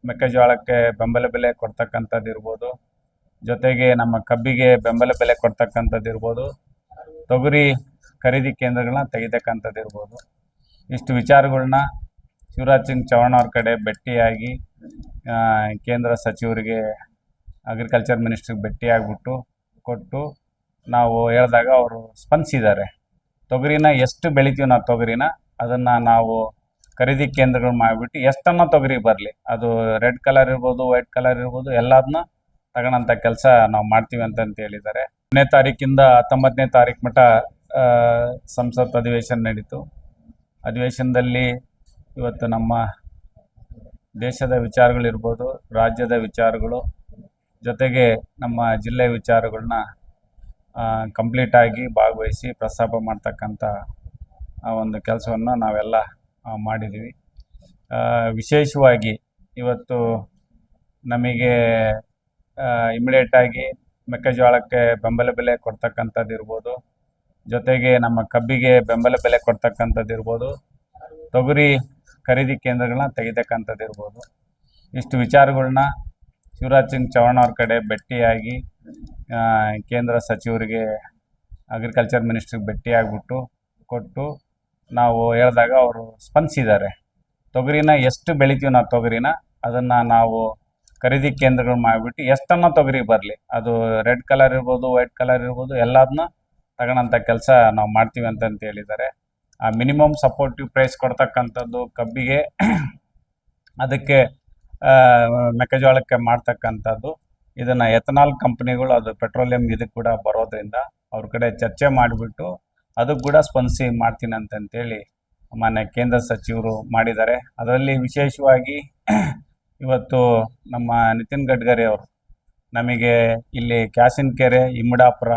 ಮೆಕ್ಕೆಜೋಳಕ್ಕೆ ಬೆಂಬಲ ಬೆಲೆ ಕೊಡ್ತಕ್ಕಂಥದ್ದು ಇರ್ಬೋದು, ಜೊತೆಗೆ ನಮ್ಮ ಕಬ್ಬಿಗೆ ಬೆಂಬಲ ಬೆಲೆ ಕೊಡ್ತಕ್ಕಂಥದ್ದು ಇರ್ಬೋದು, ತೊಗರಿ ಖರೀದಿ ಕೇಂದ್ರಗಳನ್ನ ತೆಗಿತಕ್ಕಂಥದ್ದು ಇರ್ಬೋದು. ಇಷ್ಟು ವಿಚಾರಗಳನ್ನ ಶಿವರಾಜ್ ಸಿಂಗ್ ಚೌಹಾಣ್ ಅವ್ರ ಕಡೆ ಭೇಟಿಯಾಗಿ ಕೇಂದ್ರ ಸಚಿವರಿಗೆ ಅಗ್ರಿಕಲ್ಚರ್ ಮಿನಿಸ್ಟ್ರಿಗೆ ಭೇಟಿಯಾಗ್ಬಿಟ್ಟು ಕೊಟ್ಟು ನಾವು ಹೇಳಿದಾಗ ಅವರು ಸ್ಪಂದಿಸಿದ್ದಾರೆ. ತೊಗರಿನ ಎಷ್ಟು ಬೆಳಿತೀವಿ ನಾವು ತೊಗರಿನ ಅದನ್ನು ನಾವು ಖರೀದಿ ಕೇಂದ್ರಗಳು ಮಾಡಿಬಿಟ್ಟು ಎಷ್ಟನ್ನು ತೊಗರಿ ಬರಲಿ, ಅದು ರೆಡ್ ಕಲರ್ ಇರ್ಬೋದು, ವೈಟ್ ಕಲರ್ ಇರ್ಬೋದು, ಎಲ್ಲದನ್ನ ತಗೊಳ್ಳೋಂಥ ಕೆಲಸ ನಾವು ಮಾಡ್ತೀವಿ ಅಂತ ಹೇಳಿದ್ದಾರೆ. 1ನೇ ತಾರೀಕಿಂದ 19ನೇ ತಾರೀಕು ಮಟ್ಟ ಸಂಸತ್ ಅಧಿವೇಶನ ನಡೀತು. ಅಧಿವೇಶನದಲ್ಲಿ ಇವತ್ತು ನಮ್ಮ ದೇಶದ ವಿಚಾರಗಳಿರ್ಬೋದು, ರಾಜ್ಯದ ವಿಚಾರಗಳು, ಜೊತೆಗೆ ನಮ್ಮ ಜಿಲ್ಲೆ ವಿಚಾರಗಳನ್ನ ಕಂಪ್ಲೀಟಾಗಿ ಭಾಗವಹಿಸಿ ಪ್ರಸ್ತಾಪ ಮಾಡ್ತಕ್ಕಂಥ ಒಂದು ಕೆಲಸವನ್ನು ನಾವೆಲ್ಲ ಮಾಡಿದ್ದೀವಿ. ವಿಶೇಷವಾಗಿ ಇವತ್ತು ನಮಗೆ ಇಮಿಡಿಯೇಟಾಗಿ ಮೆಕ್ಕೆಜೋಳಕ್ಕೆ ಬೆಂಬಲ ಬೆಲೆ ಕೊಡ್ತಕ್ಕಂಥದ್ದು ಇರ್ಬೋದು, ಜೊತೆಗೆ ನಮ್ಮ ಕಬ್ಬಿಗೆ ಬೆಂಬಲ ಬೆಲೆ ಕೊಡ್ತಕ್ಕಂಥದ್ದು ಇರ್ಬೋದು, ತೊಗರಿ ಖರೀದಿ ಕೇಂದ್ರಗಳನ್ನ ತೆಗಿತಕ್ಕಂಥದ್ದು ಇರ್ಬೋದು. ಇಷ್ಟು ವಿಚಾರಗಳನ್ನ ಶಿವರಾಜ್ ಸಿಂಗ್ ಚೌಹಾಣ್ ಅವ್ರ ಕಡೆ ಭೇಟಿಯಾಗಿ ಕೇಂದ್ರ ಸಚಿವರಿಗೆ ಅಗ್ರಿಕಲ್ಚರ್ ಮಿನಿಸ್ಟ್ರಿಗೆ ಭೇಟಿಯಾಗ್ಬಿಟ್ಟು ಕೊಟ್ಟು ನಾವು ಹೇಳಿದಾಗ ಅವರು ಸ್ಪಂದಿಸಿದ್ದಾರೆ. ತೊಗರಿನ ಎಷ್ಟು ಬೆಳಿತೀವಿ ನಾವು ತೊಗರಿನ ಅದನ್ನು ನಾವು ಖರೀದಿ ಕೇಂದ್ರಗಳು ಮಾಡಿಬಿಟ್ಟು ಎಷ್ಟನ್ನು ತೊಗರಿ ಬರಲಿ, ಅದು ರೆಡ್ ಕಲರ್ ಇರ್ಬೋದು, ವೈಟ್ ಕಲರ್ ಇರ್ಬೋದು, ಎಲ್ಲದನ್ನ ತಗೊಳ್ಳೋಂಥ ಕೆಲಸ ನಾವು ಮಾಡ್ತೀವಿ ಅಂತ ಹೇಳಿದ್ದಾರೆ. ಆ ಮಿನಿಮಮ್ ಸಪೋರ್ಟಿವ್ ಪ್ರೈಸ್ ಕೊಡ್ತಕ್ಕಂಥದ್ದು ಕಬ್ಬಿಗೆ, ಅದಕ್ಕೆ ಮೆಕ್ಕೆಜೋಳಕ್ಕೆ ಮಾಡ್ತಕ್ಕಂಥದ್ದು, ಇದನ್ನು ಎಥನಾಲ್ ಕಂಪ್ನಿಗಳು ಅದು ಪೆಟ್ರೋಲಿಯಂ ಇದಕ್ಕೆ ಕೂಡ ಬರೋದ್ರಿಂದ ಅವ್ರ ಕಡೆ ಚರ್ಚೆ ಮಾಡಿಬಿಟ್ಟು ಅದಕ್ಕೆ ಕೂಡ ಸ್ಪಂದಿಸಿ ಮಾಡ್ತೀನಿ ಅಂತೇಳಿ ಮಾನ್ಯ ಕೇಂದ್ರ ಸಚಿವರು ಮಾಡಿದ್ದಾರೆ. ಅದರಲ್ಲಿ ವಿಶೇಷವಾಗಿ ಇವತ್ತು ನಮ್ಮ ನಿತಿನ್ ಗಡ್ಕರಿ ಅವರು ನಮಗೆ ಇಲ್ಲಿ ಕ್ಯಾಸಿನಕೆರೆ, ಇಮ್ಮಡಾಪುರ,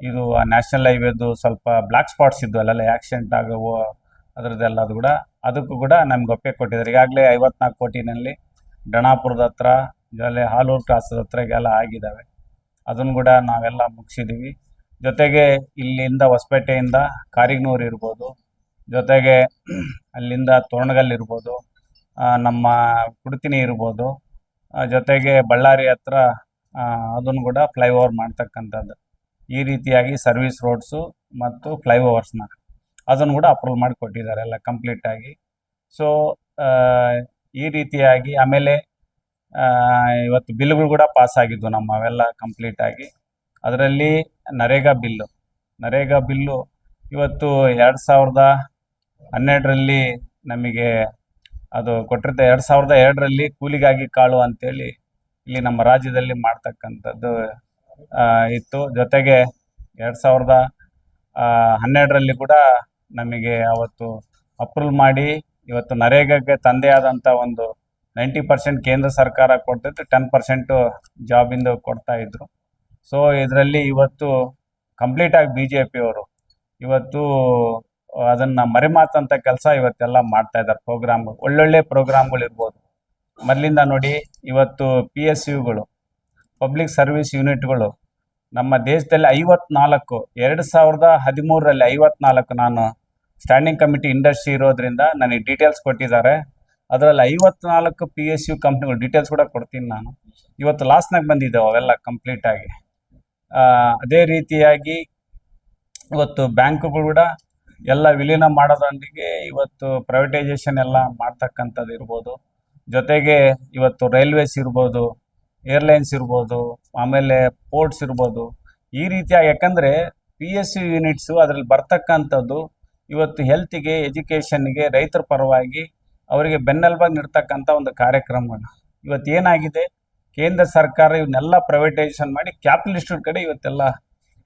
ಇದು ನ್ಯಾಷನಲ್ ಹೈವೇದು ಸ್ವಲ್ಪ ಬ್ಲ್ಯಾಕ್ ಸ್ಪಾಟ್ಸ್ ಇದ್ವು, ಅಲ್ಲೆಲ್ಲ ಆಕ್ಸಿಡೆಂಟ್ ಆಗವು, ಅದರದ್ದೆಲ್ಲದು ಕೂಡ ಅದಕ್ಕೂ ಕೂಡ ನಮ್ಗೆ ಒಪ್ಪಿಗೆ ಕೊಟ್ಟಿದ್ದಾರೆ. ಈಗಾಗಲೇ 54 ಕೋಟಿನಲ್ಲಿ ಡಣಾಪುರದ ಹತ್ರ, ಜೊಲೆ ಹಾಲೂರು ಕ್ರಾಸದ ಹತ್ರ ಈಗೆಲ್ಲ ಆಗಿದ್ದಾವೆ. ಅದನ್ನು ಕೂಡ ನಾವೆಲ್ಲ ಮುಗಿಸಿದ್ದೀವಿ. ಜೊತೆಗೆ ಇಲ್ಲಿಂದ ಹೊಸಪೇಟೆಯಿಂದ ಕಾರಿಗ್ನೂರು ಇರ್ಬೋದು, ಜೊತೆಗೆ ಅಲ್ಲಿಂದ ತೋರಣಗಲ್ ಇರ್ಬೋದು, ನಮ್ಮ ಕುಡ್ತಿನಿ ಇರ್ಬೋದು, ಜೊತೆಗೆ ಬಳ್ಳಾರಿ ಹತ್ರ ಅದನ್ನು ಕೂಡ ಫ್ಲೈಓವರ್ ಮಾಡ್ತಕ್ಕಂಥದ್ದು. ಈ ರೀತಿಯಾಗಿ ಸರ್ವಿಸ್ ರೋಡ್ಸು ಮತ್ತು ಫ್ಲೈಓವರ್ಸ್ನ ಅದನ್ನು ಕೂಡ ಅಪ್ರೂವ್ ಮಾಡಿ ಕೊಟ್ಟಿದ್ದಾರೆ ಎಲ್ಲ ಕಂಪ್ಲೀಟಾಗಿ. ಸೊ ಈ ರೀತಿಯಾಗಿ ಆಮೇಲೆ ಇವತ್ತು ಬಿಲ್ಗಳು ಕೂಡ ಪಾಸ್ ಆಗಿದ್ವು ನಮ್ಮವೆಲ್ಲ ಕಂಪ್ಲೀಟಾಗಿ. ಅದರಲ್ಲಿ ನರೇಗಾ ಬಿಲ್ಲು ಇವತ್ತು 2012ರಲ್ಲಿ ನಮಗೆ ಅದು ಕೊಟ್ಟಿರ್ತ 2002ರಲ್ಲಿ ಕೂಲಿಗಾಗಿ ಕಾಳು ಅಂತೇಳಿ ಇಲ್ಲಿ ನಮ್ಮ ರಾಜ್ಯದಲ್ಲಿ ಮಾಡ್ತಕ್ಕಂಥದ್ದು ಇತ್ತು. ಜೊತೆಗೆ 2012ರಲ್ಲಿ ಕೂಡ ನಮಗೆ ಅವತ್ತು ಅಪ್ರೂವ್ ಮಾಡಿ ಇವತ್ತು ನರೇಗಾಗೆ ತಂದೆ ಆದಂಥ ಒಂದು 90% ಕೇಂದ್ರ ಸರ್ಕಾರ ಕೊಡ್ತಿತ್ತು, 10% ಜಾಬಿಂದು ಕೊಡ್ತಾಯಿದ್ರು. ಸೊ ಇದರಲ್ಲಿ ಇವತ್ತು ಕಂಪ್ಲೀಟಾಗಿ BJP ಅವರು ಇವತ್ತು ಅದನ್ನು ಮರೆಮಾತಂಥ ಕೆಲಸ ಇವತ್ತೆಲ್ಲ ಮಾಡ್ತಾಯಿದ್ದಾರೆ. ಪ್ರೋಗ್ರಾಮ್ಗಳು, ಒಳ್ಳೊಳ್ಳೆ ಪ್ರೋಗ್ರಾಮ್ಗಳಿರ್ಬೋದು. ಮೊದಲಿಂದ ನೋಡಿ ಇವತ್ತು PSUಗಳು, ಪಬ್ಲಿಕ್ ಸರ್ವಿಸ್ ಯೂನಿಟ್ಗಳು ನಮ್ಮ ದೇಶದಲ್ಲಿ 54, 2013ರಲ್ಲಿ 54, ನಾನು ಸ್ಟ್ಯಾಂಡಿಂಗ್ ಕಮಿಟಿ ಇಂಡಸ್ಟ್ರಿ ಇರೋದ್ರಿಂದ ನನಗೆ ಡೀಟೇಲ್ಸ್ ಕೊಟ್ಟಿದ್ದಾರೆ. ಅದರಲ್ಲಿ 54 PSU ಕಂಪ್ನಿಗಳು ಡೀಟೇಲ್ಸ್ ಕೂಡ ಕೊಡ್ತೀನಿ ನಾನು. ಇವತ್ತು ಲಾಸ್ನಾಗ ಬಂದಿದ್ದಾವೆ ಅವೆಲ್ಲ ಕಂಪ್ಲೀಟಾಗಿ. ಅದೇ ರೀತಿಯಾಗಿ ಇವತ್ತು ಬ್ಯಾಂಕುಗಳು ಕೂಡ ಎಲ್ಲ ವಿಲೀನ ಮಾಡೋದ್ರೊಂದಿಗೆ ಇವತ್ತು ಪ್ರೈವೇಟೈಸೇಷನ್ ಎಲ್ಲ ಮಾಡ್ತಕ್ಕಂಥದ್ದು ಇರ್ಬೋದು. ಜೊತೆಗೆ ಇವತ್ತು ರೈಲ್ವೇಸ್ ಇರ್ಬೋದು, ಏರ್ಲೈನ್ಸ್ ಇರ್ಬೋದು, ಆಮೇಲೆ ಪೋರ್ಟ್ಸ್ ಇರ್ಬೋದು. ಈ ರೀತಿಯಾಗಿ ಯಾಕಂದರೆ PSU ಯೂನಿಟ್ಸು ಅದರಲ್ಲಿ ಬರ್ತಕ್ಕಂಥದ್ದು ಇವತ್ತು ಹೆಲ್ತಿಗೆ, ಎಜುಕೇಷನ್ನಿಗೆ, ರೈತರ ಪರವಾಗಿ ಅವರಿಗೆ ಬೆನ್ನೆಲುಬಾಗಿ ನಿಡ್ತಕ್ಕಂಥ ಒಂದು ಕಾರ್ಯಕ್ರಮಗಳು. ಇವತ್ತು ಏನಾಗಿದೆ, ಕೇಂದ್ರ ಸರ್ಕಾರ ಇವನ್ನೆಲ್ಲ ಪ್ರೈವೇಟೈಸೇಷನ್ ಮಾಡಿ ಕ್ಯಾಪಿಟಲಿಸ್ಟ್ರ ಕಡೆ ಇವತ್ತೆಲ್ಲ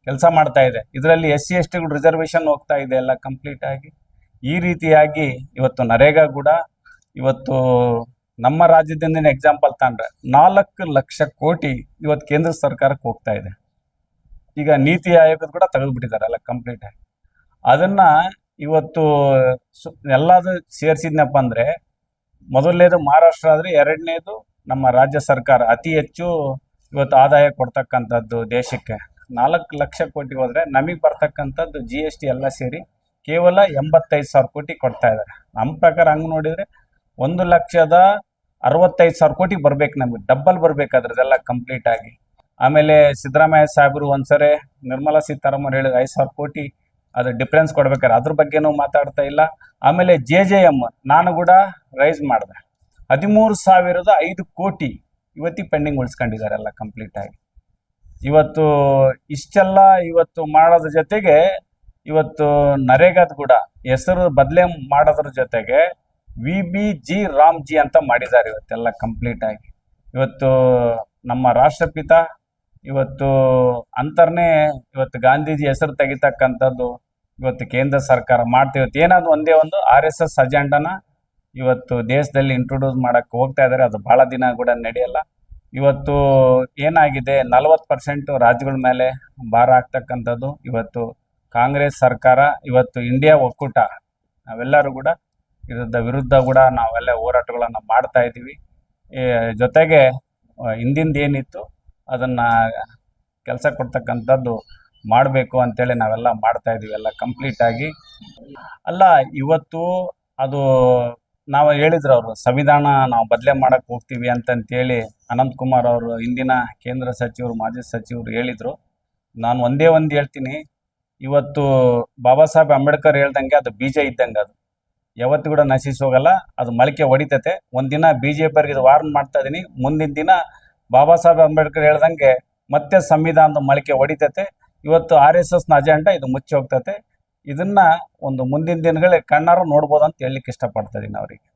ಕೆಲಸ ಮಾಡ್ತಾ ಇದೆ. ಇದರಲ್ಲಿ SC STಗಳು ರಿಸರ್ವೇಷನ್ ಹೋಗ್ತಾ ಇದೆ ಎಲ್ಲ ಕಂಪ್ಲೀಟಾಗಿ. ಈ ರೀತಿಯಾಗಿ ಇವತ್ತು ನರೇಗಾ ಕೂಡ ಇವತ್ತು ನಮ್ಮ ರಾಜ್ಯದಿಂದ ಎಕ್ಸಾಂಪಲ್ ತಗೊಂಡ್ರೆ 4 ಲಕ್ಷ ಕೋಟಿ ಇವತ್ತು ಕೇಂದ್ರ ಸರ್ಕಾರಕ್ಕೆ ಹೋಗ್ತಾ ಇದೆ. ಈಗ ನೀತಿ ಆಯೋಗದ ಕೂಡ ತೆಗೆದುಬಿಟ್ಟಿದ್ದಾರೆ ಎಲ್ಲ ಕಂಪ್ಲೀಟಾಗಿ. ಅದನ್ನು ಇವತ್ತು ಎಲ್ಲದು ಸೇರಿಸಿದ್ನಪ್ಪ ಅಂದರೆ ಮೊದಲನೇದು ಮಹಾರಾಷ್ಟ್ರ ಆದರೆ, ಎರಡನೇದು ನಮ್ಮ ರಾಜ್ಯ ಸರ್ಕಾರ ಅತಿ ಹೆಚ್ಚು ಇವತ್ತು ಆದಾಯ ಕೊಡ್ತಕ್ಕಂಥದ್ದು ದೇಶಕ್ಕೆ. 4 ಲಕ್ಷ ಕೋಟಿ ಹೋದರೆ ನಮಗೆ ಬರ್ತಕ್ಕಂಥದ್ದು GST ಎಲ್ಲ ಸೇರಿ ಕೇವಲ 85,000 ಕೋಟಿ ಕೊಡ್ತಾ ಇದ್ದಾರೆ. ನಮ್ಮ ಪ್ರಕಾರ ಹಂಗೆ ನೋಡಿದರೆ 1,00,000 65,000 ಕೋಟಿ ಬರ್ಬೇಕು, ನಮಗೆ ಡಬ್ಬಲ್ ಬರ್ಬೇಕು ಅದ್ರದ್ದೆಲ್ಲ ಕಂಪ್ಲೀಟ್ ಆಗಿ. ಆಮೇಲೆ ಸಿದ್ದರಾಮಯ್ಯ ಸಾಹೇಬರು ಒಂದ್ಸರಿ ನಿರ್ಮಲಾ ಸೀತಾರಾಮನ್ ಹೇಳಿದ 5,000 ಕೋಟಿ ಅದು ಡಿಫ್ರೆನ್ಸ್ ಕೊಡ್ಬೇಕಾರೆ ಅದ್ರ ಬಗ್ಗೆನೂ ಮಾತಾಡ್ತಾ ಇಲ್ಲ. ಆಮೇಲೆ JJM ನಾನು ಕೂಡ ರೈಸ್ ಮಾಡಿದೆ, 13,005 ಕೋಟಿ ಇವತ್ತಿಗೆ ಪೆಂಡಿಂಗ್ ಉಳಿಸ್ಕೊಂಡಿದ್ದಾರೆ ಎಲ್ಲ ಕಂಪ್ಲೀಟ್ ಆಗಿ. ಇವತ್ತು ಇಷ್ಟೆಲ್ಲ ಇವತ್ತು ಮಾಡೋದ್ರ ಜೊತೆಗೆ ಇವತ್ತು ನರೇಗಾದ ಕೂಡ ಹೆಸರು ಬದಲೇ ಮಾಡೋದ್ರ ಜೊತೆಗೆ VBG ರಾಮ್ಜಿ ಅಂತ ಮಾಡಿದ್ದಾರೆ ಇವತ್ತೆಲ್ಲ ಕಂಪ್ಲೀಟ್ ಆಗಿ. ಇವತ್ತು ನಮ್ಮ ರಾಷ್ಟ್ರಪಿತ ಇವತ್ತು ಅಂತರ್ನೇ ಇವತ್ತು ಗಾಂಧೀಜಿ ಹೆಸರು ತೆಗಿತಕ್ಕಂಥದ್ದು ಇವತ್ತು ಕೇಂದ್ರ ಸರ್ಕಾರ ಮಾಡ್ತಿವತ್ತು. ಏನಾದ್ರು ಒಂದೇ ಒಂದು RSS ಅಜೆಂಡನ ಇವತ್ತು ದೇಶದಲ್ಲಿ ಇಂಟ್ರೊಡ್ಯೂಸ್ ಮಾಡಕ್ಕೆ ಹೋಗ್ತಾ ಇದ್ದಾರೆ. ಅದು ಭಾಳ ದಿನ ಕೂಡ ನಡೆಯಲ್ಲ. ಇವತ್ತು ಏನಾಗಿದೆ, 40% ರಾಜ್ಯಗಳ ಮೇಲೆ ಭಾರ ಆಗ್ತಕ್ಕಂಥದ್ದು ಇವತ್ತು ಕಾಂಗ್ರೆಸ್ ಸರ್ಕಾರ. ಇವತ್ತು ಇಂಡಿಯಾ ಒಕ್ಕೂಟ ನಾವೆಲ್ಲರೂ ಕೂಡ ವಿರುದ್ಧ ಕೂಡ ನಾವೆಲ್ಲ ಹೋರಾಟಗಳನ್ನು ಮಾಡ್ತಾ ಇದ್ದೀವಿ. ಜೊತೆಗೆ ಹಿಂದಿಂದ ಏನಿತ್ತು ಅದನ್ನು ಕೆಲಸ ಕೊಡ್ತಕ್ಕಂಥದ್ದು ಮಾಡಬೇಕು ಅಂತೇಳಿ ನಾವೆಲ್ಲ ಮಾಡ್ತಾ ಇದ್ದೀವಿ ಎಲ್ಲ ಕಂಪ್ಲೀಟ್ ಆಗಿ. ಅಲ್ಲ, ಇವತ್ತು ಅದು ನಾವು ಹೇಳಿದ್ರು ಅವರು ಸಂವಿಧಾನ ನಾವು ಬದಲೇ ಮಾಡಕ್ಕೆ ಹೋಗ್ತೀವಿ ಅಂತಂತೇಳಿ ಅನಂತಕುಮಾರ್ ಅವರು ಹಿಂದಿನ ಕೇಂದ್ರ ಸಚಿವರು ಮಾಜಿ ಸಚಿವರು ಹೇಳಿದರು. ನಾನು ಒಂದೇ ಒಂದು ಹೇಳ್ತೀನಿ, ಇವತ್ತು ಬಾಬಾ ಸಾಹೇಬ್ ಅಂಬೇಡ್ಕರ್ ಹೇಳ್ದಂಗೆ ಅದು ಬೀಜ ಇದ್ದಂಗೆ, ಅದು ಯಾವತ್ತೂ ಕೂಡ ನಶಿಸಿ ಹೋಗಲ್ಲ, ಅದು ಮೊಳಕೆ ಹೊಡಿತತೆ. ಒಂದಿನ BJPಯವರಿಗೆ ಇದು ವಾರ್ನ್ ಮಾಡ್ತಾ ಇದ್ದೀನಿ, ಮುಂದಿನ ದಿನ ಬಾಬಾ ಸಾಹೇಬ್ ಅಂಬೇಡ್ಕರ್ ಹೇಳ್ದಂಗೆ ಮತ್ತೆ ಸಂವಿಧಾನದ ಮೊಳಕೆ ಹೊಡಿತತೆ. ಇವತ್ತು RSSನ ಅಜೆಂಡಾ ಇದು ಮುಚ್ಚಿ ಹೋಗ್ತತೆ. ಇದನ್ನ ಒಂದು ಮುಂದಿನ ದಿನಗಳೇ ಕಣ್ಣಾರ ನೋಡ್ಬೋದು ಅಂತ ಹೇಳಲಿಕ್ಕೆ ಇಷ್ಟಪಡ್ತಾ ಇದ್ದೀನಿ ಅವರಿಗೆ.